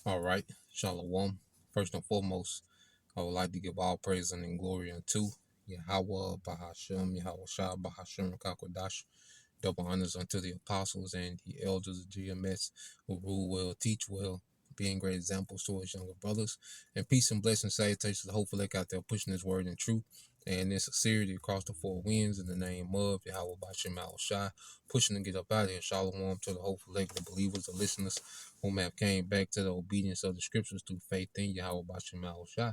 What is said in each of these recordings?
All right, Shalom. First and foremost, I would like to give all praise and glory unto Yahweh Bahashem, Yahweh Shah Bahashem Rakakwadash. Double honors unto the apostles and the elders of GMS who rule well, teach well, being great examples to his younger brothers. And peace and blessing salutations to hopefully out there pushing his word in truth and in sincerity across the four winds in the name of Yahweh Bashem Al Shai, pushing to get up out of here. Shalom to the hopeful leg of the believers, the listeners whom have came back to the obedience of the scriptures through faith in Yahweh Bashem Al Shai.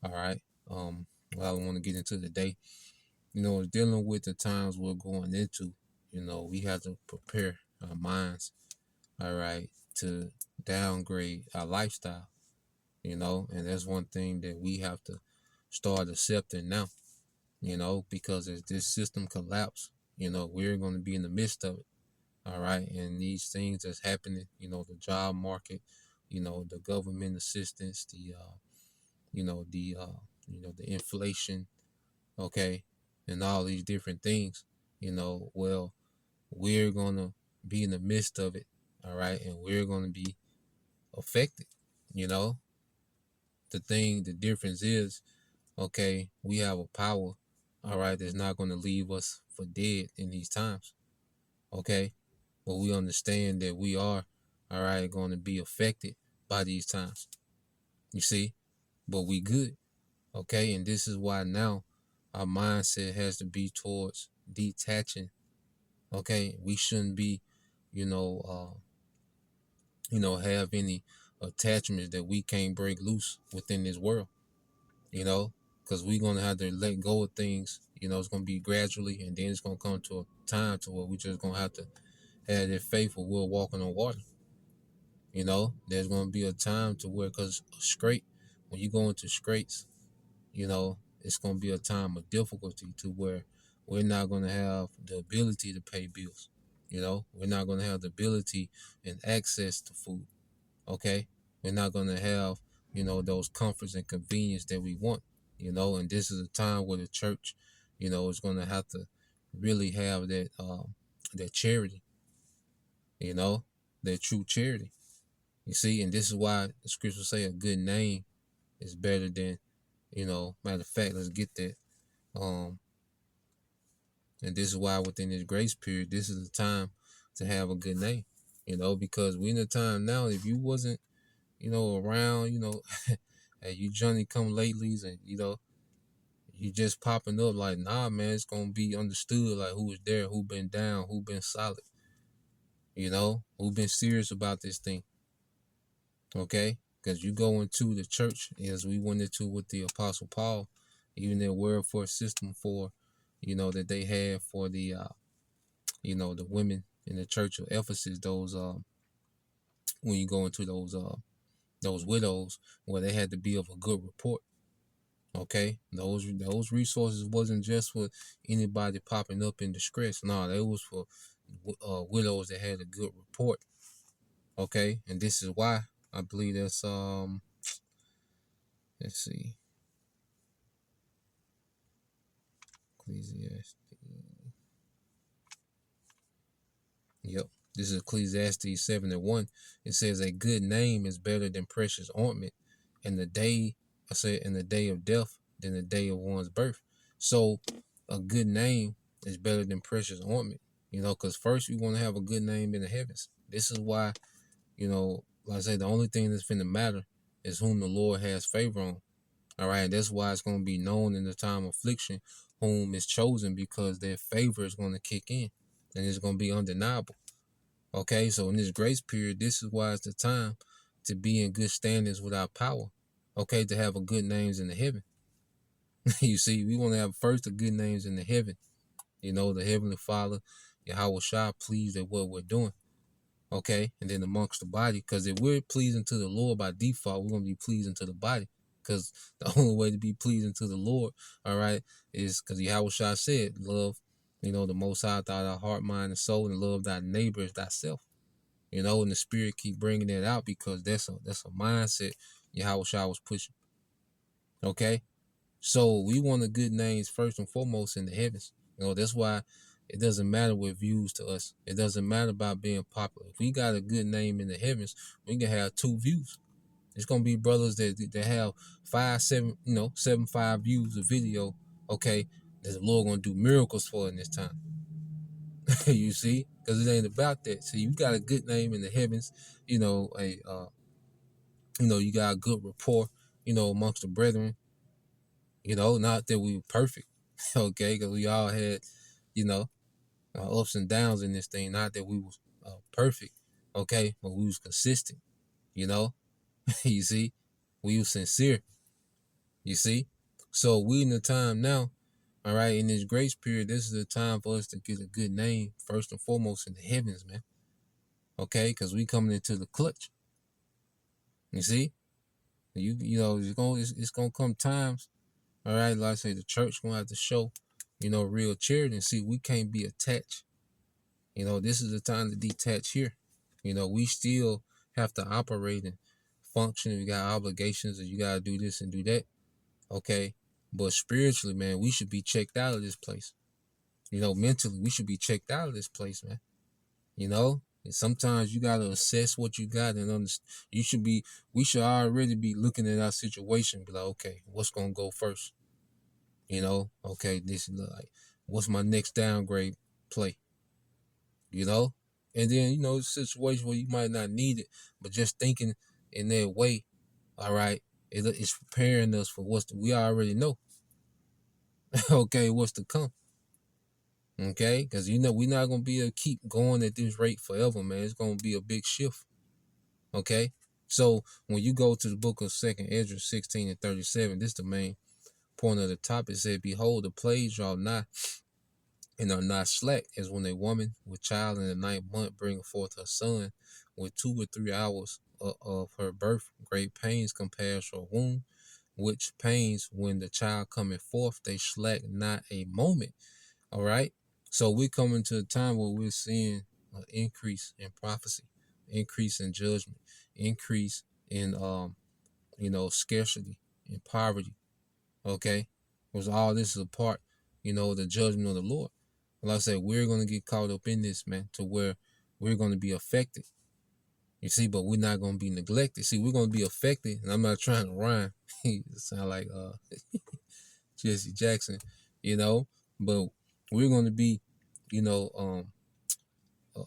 All right. Well, I want to get into today. Dealing with the times we're going into, we have to prepare our minds, all right, to downgrade our lifestyle, and that's one thing that we have to start accepting now, because as this system collapse, we're going to be in the midst of it, all right, and these things that's happening, the job market, the government assistance, the inflation, okay, and all these different things, well, we're gonna be in the midst of it, all right, and we're gonna be affected. You know, the difference is, okay, we have a power, all right, that's not gonna leave us for dead in these times, okay, but we understand that we are, all right, going to be affected by these times. You see, but we good, okay, and this is why now our mindset has to be towards detaching. Okay, we shouldn't be, you know, have any attachments that we can't break loose within this world, because we're gonna have to let go of things. It's gonna be gradually, and then it's gonna come to a time to where we just gonna have to have that faith where we're walking on water. There's gonna be a time to where, cause scrape, when you go into scrapes, it's gonna be a time of difficulty to where we're not gonna have the ability to pay bills. We're not gonna have the ability and access to food. Okay, we're not gonna have those comforts and convenience that we want. And this is a time where the church, is gonna have to really have that charity. That true charity. You see, and this is why the scriptures say a good name is better than, matter of fact, let's get that. And this is why within this grace period, this is the time to have a good name. Because we're in a time now, if you wasn't, around, and you Johnny come latelys, and you just popping up like, nah, man, it's gonna be understood like who was there, who been down, who been solid, who been serious about this thing. Okay, because you go into the church as we went into with the Apostle Paul, even their word for system for, that they had for the the women in the church of Ephesus, those when you go into those widows, where they had to be of a good report. Okay, those resources wasn't just for anybody popping up in distress. No, they was for widows that had a good report. Okay, and this is why I believe that's let's see, Ecclesiastes. Yep, this is Ecclesiastes 7:1. It says a good name is better than precious ointment, and in the day of death than the day of one's birth. So a good name is better than precious ointment, because first we want to have a good name in the heavens. This is why, like I say, the only thing that's finna matter is whom the Lord has favor on. All right, that's why it's going to be known in the time of affliction whom is chosen, because their favor is going to kick in and it's going to be undeniable. Okay, so in this grace period, this is why it's the time to be in good standings with our power. Okay, to have a good names in the heaven. You see, we want to have first the good names in the heaven. The Heavenly Father, Yahweh Shah, pleased at what we're doing. Okay, and then amongst the body, because if we're pleasing to the Lord by default, we're going to be pleasing to the body. Because the only way to be pleasing to the Lord, all right, is because Yahweh Shah said, love, the Most High, thy heart, mind, and soul, and love thy neighbor as thyself. And the spirit keep bringing that out, because that's a mindset Yahweh Shah was pushing. Okay, so we want the good names first and foremost in the heavens. That's why it doesn't matter what views to us. It doesn't matter about being popular. If we got a good name in the heavens, we can have two views. It's gonna be brothers that have 5 views of video. Okay, that the Lord gonna do miracles for in this time. You see, because it ain't about that. See, you got a good name in the heavens. You know, you got a good rapport. Amongst the brethren. Not that we were perfect, okay, because we all had, you know, ups and downs in this thing. Not that we was perfect, okay, but we was consistent. You know, you see, we was sincere. You see, so we in the time now. All right, in this grace period, this is the time for us to get a good name first and foremost in the heavens, man. Okay, because we coming into the clutch. You see, it's gonna come times. All right, like I say, the church gonna have to show, real charity and see we can't be attached. This is the time to detach here. We still have to operate and function. We got obligations, and you gotta do this and do that. Okay, but spiritually, man, we should be checked out of this place. Mentally, we should be checked out of this place, man. And sometimes you gotta assess what you got and understand. We should already be looking at our situation, be like, okay, what's gonna go first? Okay, this is like, what's my next downgrade play? And then situation where you might not need it, but just thinking in that way, all right, it's preparing us for we already know. Okay, what's to come? Okay, because we're not gonna be able to keep going at this rate forever, man. It's gonna be a big shift. Okay, so when you go to the book of 2nd Ezra 16 and 37, this is the main point of the topic. It said, "Behold, the plagues draw nigh, and are not slack, as when a woman with child in the 9th month bringeth forth her son, with 2 or 3 hours of her birth, great pains compares her womb, which pains when the child cometh forth, they slack not a moment." All right. So we're coming to a time where we're seeing an increase in prophecy, increase in judgment, increase in scarcity and poverty. Okay. Because all this is a part, the judgment of the Lord. Like I said, we're going to get caught up in this, man, to where we're going to be affected. You see, but we're not going to be neglected. See, we're going to be affected, and I'm not trying to rhyme. It sound like Jesse Jackson, but we're going to be,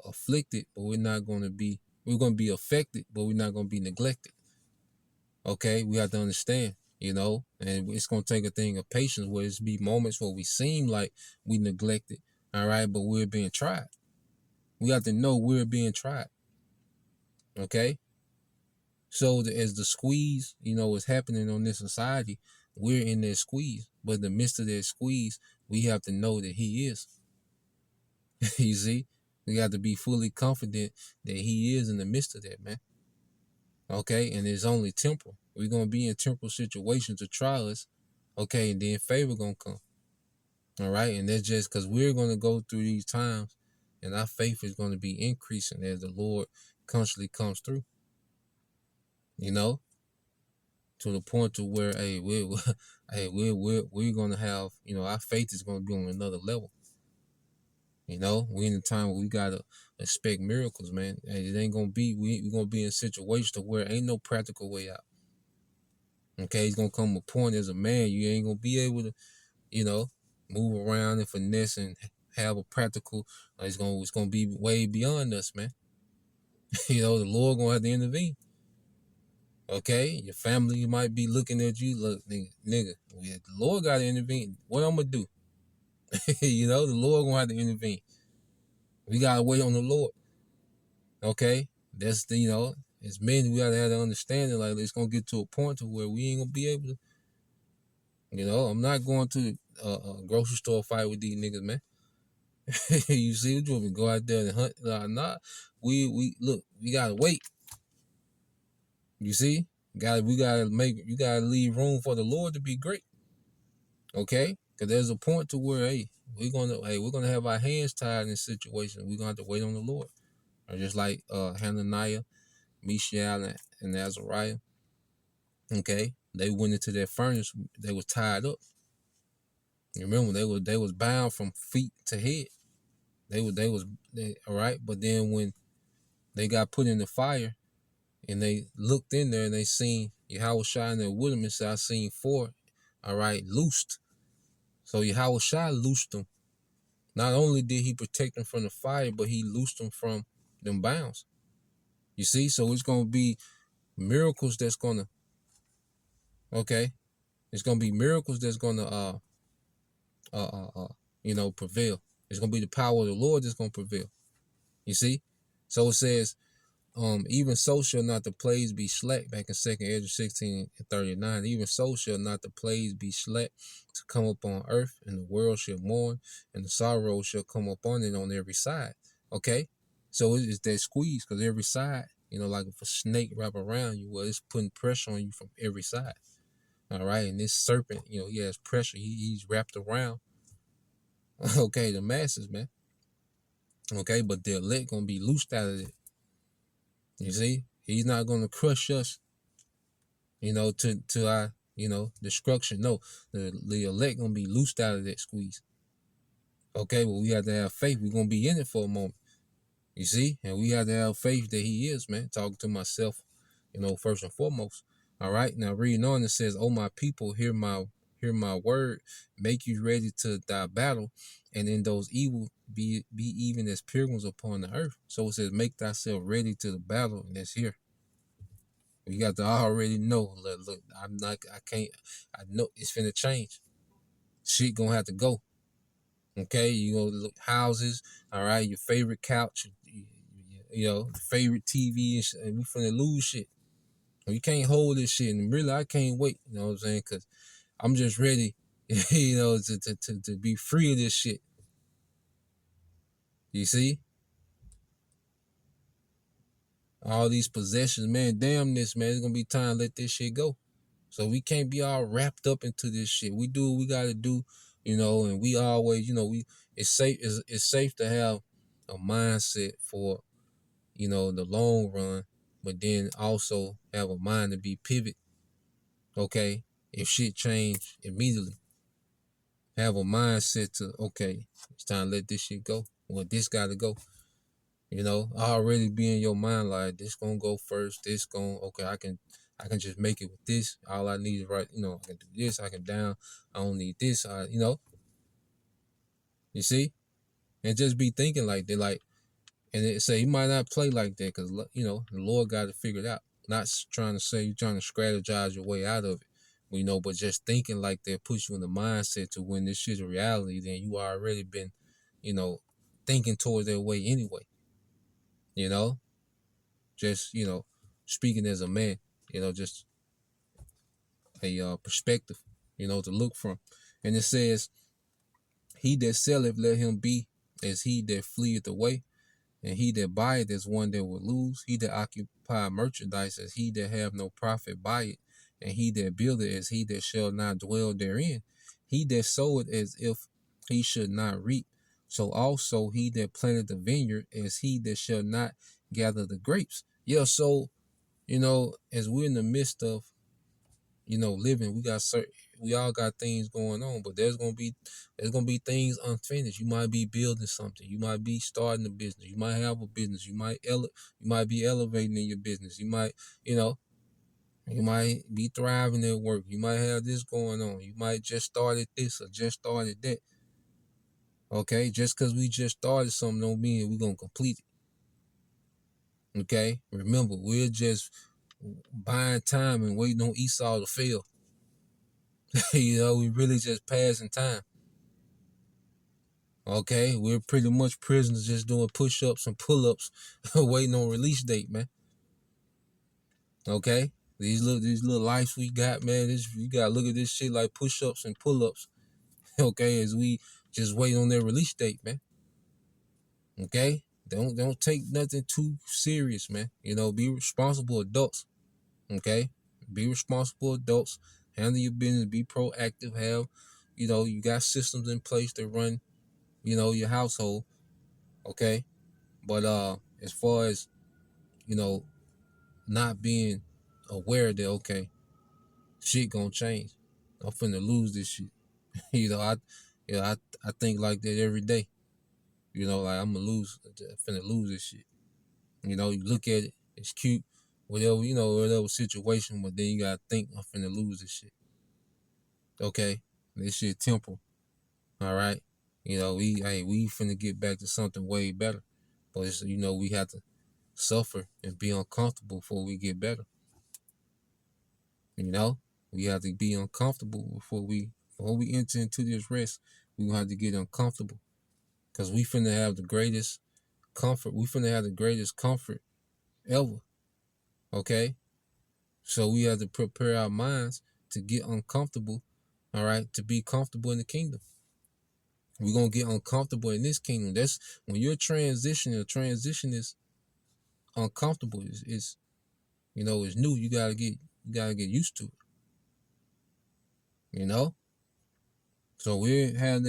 afflicted, but we're going to be affected, but we're not going to be neglected. Okay, we have to understand, and it's going to take a thing of patience where it's be moments where we seem like we neglected, all right, but we're being tried. We have to know we're being tried. Okay, so as the squeeze, is happening on this society, we're in that squeeze, but in the midst of that squeeze, we have to know that He is. You see, we got to be fully confident that He is in the midst of that, man. Okay, and it's only temporal. We're gonna be in temporal situations to try us. Okay, and then favor gonna come. All right, and that's just because we're gonna go through these times, and our faith is gonna be increasing as the Lord constantly comes through. To the point to where, hey, we're gonna have, our faith is gonna be on another level. We're in a time where we gotta expect miracles, man. And it ain't gonna be, we're gonna be in a situation to where ain't no practical way out. Okay, it's gonna come a point as a man, you ain't gonna be able to, move around and finesse and have a practical. It's gonna be way beyond us, man. The Lord gonna have to intervene. Okay, your family might be looking at you, look, nigga, the Lord gotta intervene. What I'm gonna do? The Lord gonna have to intervene. We gotta wait on the Lord. Okay, that's as men, we gotta have the understanding. Like, it's gonna get to a point to where we ain't gonna be able to. I'm not going to a grocery store fight with these niggas, man. You see what you want me to go out there and hunt? Nah. We look. We gotta wait. You see, you gotta leave room for the Lord to be great. Okay, because there's a point to where we're gonna have our hands tied in this situation. We're gonna have to wait on the Lord, or just like Hananiah, Mishael, and Azariah. Okay, they went into their furnace. They was tied up. You remember they was bound from feet to head. They all right. But then when they got put in the fire, And they looked in there and they seen Yahweh Shai in there with him and said, I seen four, all right, loosed. So Yahweh Shai loosed them. Not only did he protect them from the fire, but he loosed them from them bounds. You see? So it's going to be miracles that's going to, okay? It's going to be miracles that's going to, prevail. It's going to be the power of the Lord that's going to prevail. You see? So it says, even so shall not the plagues be slack, back in 2nd Ezra 16:39. Even so shall not the plagues be slack to come upon earth, and the world shall mourn, and the sorrow shall come upon it on every side. Okay? So it's that squeeze, because every side, like if a snake wrap around you, well, it's putting pressure on you from every side. All right. And this serpent, he has pressure. He's wrapped around, okay, the masses, man. Okay. But the elect going to be loosed out of it. You see, he's not going to crush us, to our, destruction. No, the elect going to be loosed out of that squeeze. Okay. But we have to have faith. We're going to be in it for a moment. You see, and we have to have faith that he is, man. Talking to myself, first and foremost. All right. Now reading on, it says, "Oh my people, hear my word, make you ready to thy battle, and in those evil be even as pilgrims upon the earth." So it says, make thyself ready to the battle, and that's here. You got to already know. Look, I know it's finna change. Shit gonna have to go. Okay, you gonna look houses. All right, your favorite couch, favorite TV, and we finna lose shit. We can't hold this shit, and really, I can't wait. You know what I'm saying? Cause I'm just ready, to be free of this shit. You see? All these possessions, man, damn this, man. It's gonna be time to let this shit go. So we can't be all wrapped up into this shit. We do what we gotta do, and we always, it's safe to have a mindset for, the long run, but then also have a mind to be pivot. Okay. If shit change immediately. Have a mindset to, okay, it's time to let this shit go. Well, this gotta go. Already be in your mind like this gonna go first. This okay. I can just make it with this. All I need is right. I can do this. I can down. I don't need this. You see, and just be thinking like that. Like, and it say you might not play like that because the Lord got to figure it out. Not trying to say you're trying to strategize your way out of it. But just thinking like that puts you in the mindset to when this shit's a reality. Then you already been, thinking towards that way anyway. Just, speaking as a man, just a perspective, to look from. And it says, he that selleth, let him be as he that fleeth away, and he that buyeth as one that will lose, he that occupy merchandise as he that have no profit by it, and he that buildeth as he that shall not dwell therein, he that soweth as if he should not reap, so also he that planteth the vineyard as he that shall not gather the grapes. Yeah, so as we're in the midst of, living, we all got things going on, but there's gonna be things unfinished. You might be building something, you might be starting a business, you might have a business, you might be elevating in your business, you might be thriving at work, you might have this going on, you might just started this or just started that. Okay, just because we just started something don't mean we're gonna complete it. Okay, remember, we're just buying time and waiting on Esau to fail. We really just passing time. Okay, we're pretty much prisoners just doing push-ups and pull-ups, waiting on release date, man. Okay, these little lives we got, man. You gotta look at this shit like push-ups and pull-ups. Okay, as we just wait on their release date, man. Okay, don't take nothing too serious, man. Be responsible adults. Okay, be responsible adults. Handle your business. Be proactive. Have, you got systems in place to run, your household. Okay, but as far as not being aware that okay, shit gonna change. I'm finna lose this shit. I think like that every day. Like I'm finna lose this shit. You look at it, it's cute. whatever, whatever situation, but then you gotta think, I'm finna lose this shit. Okay? This shit temporal. All right? We finna get back to something way better. But it's, we have to suffer and be uncomfortable before we get better. We have to be uncomfortable before we enter into this rest. We gonna have to get uncomfortable. Cause we finna have the greatest comfort. We finna have the greatest comfort ever. Okay? So we have to prepare our minds to get uncomfortable, all right, to be comfortable in the kingdom. We're gonna get uncomfortable in this kingdom. That's when you're transitioning. A transition is uncomfortable. It's it's new. You gotta get used to it. So we have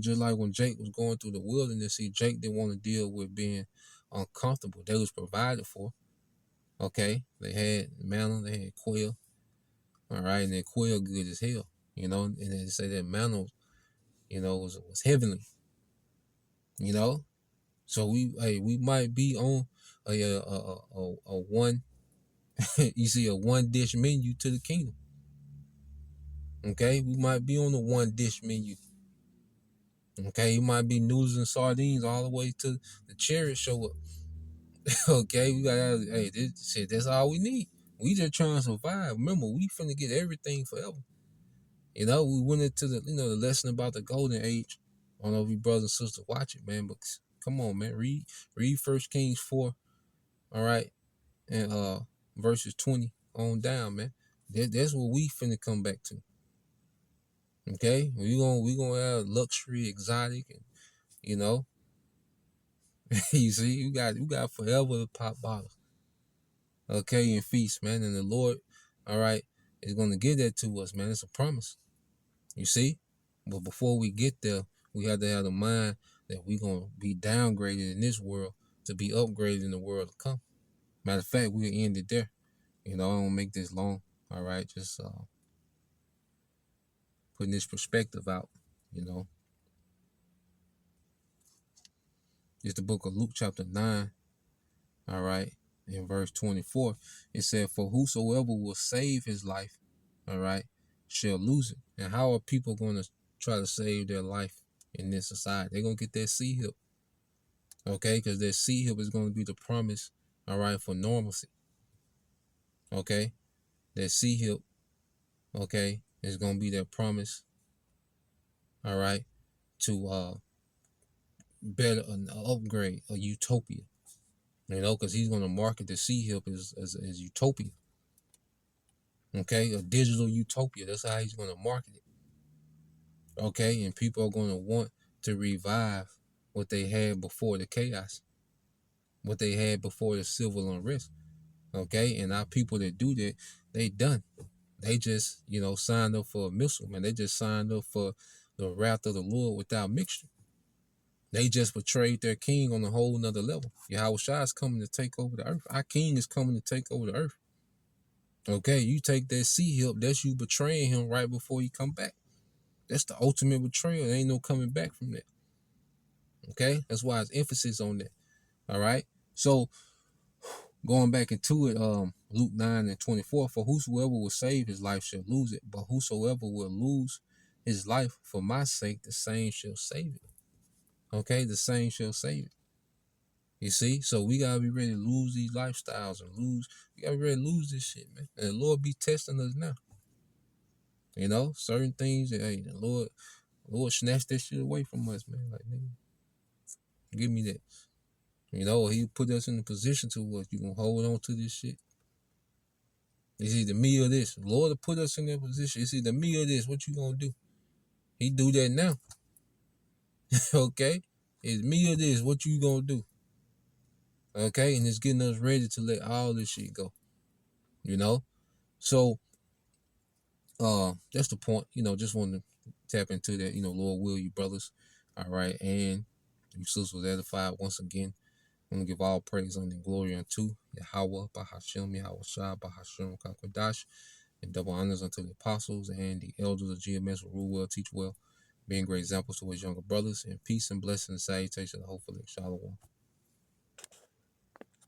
just like when Jake was going through the wilderness. See, Jake didn't want to deal with being uncomfortable. They was provided for. Okay, they had manna, they had quail. All right, and that quail good as hell. And they say that manna, was heavenly. So we might be on a one you see a one dish menu to the kingdom. Okay, we might be on a one dish menu. Okay, it might be noodles and sardines all the way to the chariot show up. Okay, we got this shit. That's all we need. We just trying to survive. Remember, we finna get everything forever. We went into the the lesson about the golden age. I don't know if you brothers and sisters watch it, man, but come on, man, read 1 Kings 4, all right, and verses 20 on down, man. That's what we finna come back to. Okay, we gonna have luxury, exotic, and you see, you got forever to pop bottles. Okay, and feast, man, and the Lord, all right, is gonna give that to us, man. It's a promise. You see, but before we get there, we have to have the mind that we're gonna be downgraded in this world to be upgraded in the world to come. Matter of fact, we'll end it there. I don't make this long. All right, just putting this perspective out. It's the book of Luke chapter 9. All right, in verse 24, it said, "For whosoever will save his life, all right, shall lose it." And how are people going to try to save their life in this society? They're going to get that C-hip. Okay, because that C-hip is going to be the promise, all right, for normalcy. Okay, that C-hip, okay, is going to be that promise, all right, to better an upgrade, a utopia. Because he's going to market the C-hip as utopia. Okay, a digital utopia. That's how he's going to market it. Okay, and people are going to want to revive what they had before the chaos, what they had before the civil unrest. Okay, and our people that do that, they done. They just, signed up for a missile, man. They just signed up for the wrath of the Lord without mixture. They just betrayed their king on a whole nother level. Yahweh Shai is coming to take over the earth. Our king is coming to take over the earth. Okay, you take that C-hip, that's you betraying him right before he come back. That's the ultimate betrayal. There ain't no coming back from that. Okay, that's why it's emphasis on that. All right, so going back into it, Luke 9:24, "For whosoever will save his life shall lose it, but whosoever will lose his life for my sake, the same shall save it." Okay, the same shall save it. You see, so we gotta be ready to lose these lifestyles and we gotta be ready to lose this shit, man. And the Lord be testing us now. Certain things that the Lord snatched that shit away from us, man. Like, nigga, give me that. He put us in a position to what you gonna hold on to this shit. It's either me or this. The Lord put us in that position. It's either me or this. What you gonna do? He do that now. Okay? It's me or this. What you gonna do? Okay? And it's getting us ready to let all this shit go. So that's the point. Just wanted to tap into that. Lord will, you brothers. All right. And you sisters was edified once again. I'm going to give all praise and glory unto Yahweh, Bahashem, Yahweh Shai, Bahashem, Kakwadash, and double honors unto the apostles and the elders of GMS who rule well, teach well, being great examples to his younger brothers, and peace and blessing and salutation, hopefully. Shalom.